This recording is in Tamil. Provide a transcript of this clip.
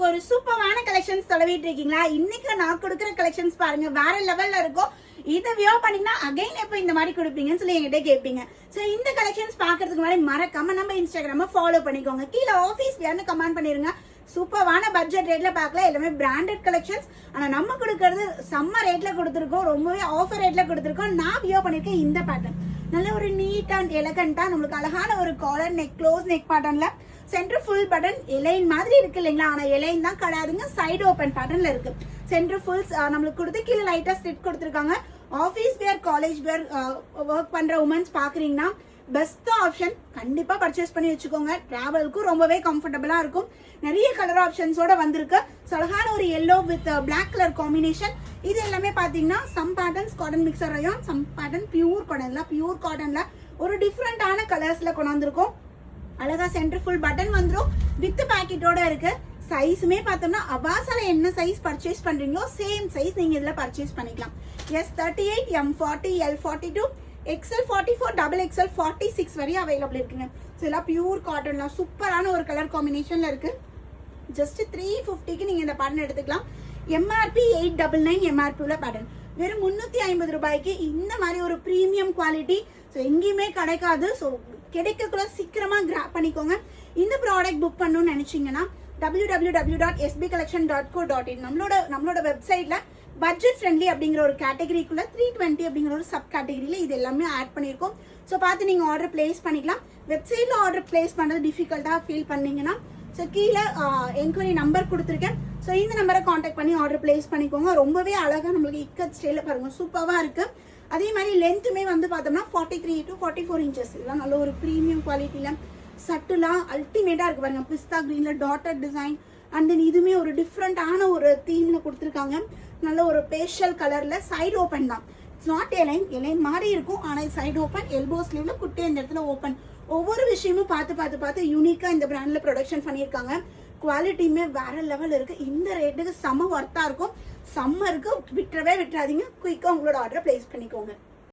ஒரு சூப்பரான கலெக்ஷன்ஸ் தொலைவிட்டு இருக்கீங்களா? இன்னைக்கு நான் கொடுக்குற கலெக்ஷன்ஸ் பாருங்க வேற லெவல்ல இருக்கும். இதை வியோ பண்ணீங்கன்னா அகைன் எப்போ இந்த மாதிரி கொடுப்பீங்கன்னு சொல்லி என்கிட்ட கேட்பீங்க. ஸோ இந்த கலெக்ஷன்ஸ் பார்க்கறதுக்கு முன்னாடி மறக்காம நம்ம இன்ஸ்டாகிராம ஃபாலோ பண்ணிக்கோங்க. கீழே ஆஃபீஸ் வேர்னு கமெண்ட் பண்ணிருங்க. சூப்பரான பட்ஜெட் ரேட்ல பார்க்கலாம். எல்லாமே பிராண்டட் கலெக்ஷன்ஸ். ஆனால் நம்ம கொடுக்கறது செம்ம ரேட்ல கொடுத்துருக்கோம், ரொம்பவே ஆஃபர் ரேட்ல கொடுத்துருக்கோம். நான் வியோ பண்ணியிருக்கேன் இந்த பேட்டர்ன். நல்ல ஒரு நீட் அண்ட் எலகண்டா நம்மளுக்கு அழகான ஒரு காலர் நெக், க்ளோஸ் நெக் பேட்டர்ன்ல சென்டர் ஃபுல் பட்டன் எலைன் மாதிரி இருக்கு இல்லைங்களா? ஆனால் எலைன் தான் கிடையாதுங்க, சைடு ஓப்பன் பேட்டர்ன்ல இருக்கு. சென்டர் ஃபுல்ஸ் நம்மளுக்கு கொடுத்து கீழே லைட்டா ஸ்டிட் கொடுத்துருக்காங்க. ஆஃபீஸ் வேர், காலேஜ் வேர் ஒர்க் பண்ற உமன்ஸ் பாக்குறீங்கன்னா பெஸ்ட் ஆப்ஷன். கண்டிப்பா பர்ச்சேஸ் பண்ணி வச்சுக்கோங்க. டிராவலுக்கும் ரொம்பவே கம்ஃபர்டபுளா இருக்கும். நிறைய கலர் ஆப்ஷன்ஸோட வந்திருக்கு. அழகான ஒரு yellow with black colour combination. இது எல்லாமே பாத்தீங்கன்னா some patterns cotton mixture rayon, some pattern pure காட்டன்ல, பியூர் காட்டன்ல ஒரு டிஃப்ரெண்டான கலர்ஸ்ல கொண்டு வந்திருக்கோம். அழகா சென்டர் ஃபுல் பட்டன் வந்துடும் வித் பேக்கெட்டோட இருக்கு. சைஸுமே பார்த்தோம்னா அபாசால என்ன சைஸ் பர்ச்சேஸ் பண்றீங்களோ சேம் சைஸ் நீங்க இதுல பர்ச்சேஸ் பண்ணிக்கலாம். S38, M40, L42, XL 44, XXL 46 வரையும் அவைலபிள் இருக்குங்க. ஸோ எல்லாம் பியூர் காட்டன்ல சூப்பரான ஒரு கலர் காம்பினேஷன்ல இருக்கு. ஜஸ்ட் 350க்கு நீங்க இந்த பேட்டர்ன் எடுத்துக்கலாம். MRP 899 MRP பேட்டர்ன் வெறும் 350 ரூபாய்க்கு இந்த மாதிரி ஒரு ப்ரீமியம் குவாலிட்டி ஸோ எங்கேயுமே கிடைக்காது. ஸோ கிடைக்கக்குள்ள சீக்கிரமா கிராப் பண்ணிக்கோங்க. இந்த ப்ராடக்ட் புக் பண்ணணும்னு நினைச்சீங்கன்னா www.sbcollection.co.in நம்மளோட வெப்சைட்ல பட்ஜெட் ஃப்ரெண்ட்லி அப்படிங்கிற ஒரு கேட்டகரிக்குள்ள 320 அப்படிங்கிற ஒரு சப் கேட்டகரியில இது எல்லாமே ஆட் பண்ணியிருக்கோம். ஸோ பார்த்து நீங்க ஆர்டர் பிளேஸ் பண்ணிக்கலாம். வெப்சைட்ல ஆர்டர் பிளேஸ் பண்றது டிஃபிகல்ட்டா ஃபீல் பண்ணீங்கன்னா ஸோ கீழே என்கொயரி நம்பர் கொடுத்துருக்கேன். ஸோ இந்த நம்பரை காண்டாக்ட் பண்ணி ஆர்டர் பிளேஸ் பண்ணிக்கோங்க. ரொம்பவே அழகா நம்மளுக்கு இக்கட் ஸ்டைல பாருங்க, சூப்பரா இருக்கு. அதே மாதிரி லென்த்துமே வந்து பார்த்தோம்னா 43 to 44 இன்ச்சஸ். இதெல்லாம் நல்ல ஒரு ப்ரீமியம் குவாலிட்டியில சட்டுலா அல்டிமேட்டா இருக்கு பாருங்க. பிஸ்தா கிரீன்ல டாட்டர் டிசைன் அண்ட் தென் இதுவுமே ஒரு டிஃப்ரெண்டான ஒரு தீம்ல கொடுத்துருக்காங்க. நல்ல ஒரு பேஷியல் கலர்ல சைடு ஓப்பன் தான். இட்ஸ் நாட் எலைன் மாதிரி இருக்கும், ஆனால் சைடு ஓப்பன், எல்போ ஸ்லீவ்ல குட்டி இந்த இடத்துல ஓப்பன். ஒவ்வொரு விஷயமும் பார்த்து யூனிக்கா இந்த பிராண்ட்ல ப்ரொடக்ஷன் பண்ணியிருக்காங்க. குவாலிட்டியுமே வேற லெவல் இருக்கு. இந்த ரேட்டுக்கு செம்ம ஒர்த்தா இருக்கும். சம்மருக்கு விட்டுறவே விட்டுறாதீங்க. குயிக்கா உங்களோட ஆர்டரை பிளேஸ் பண்ணிக்கோங்க.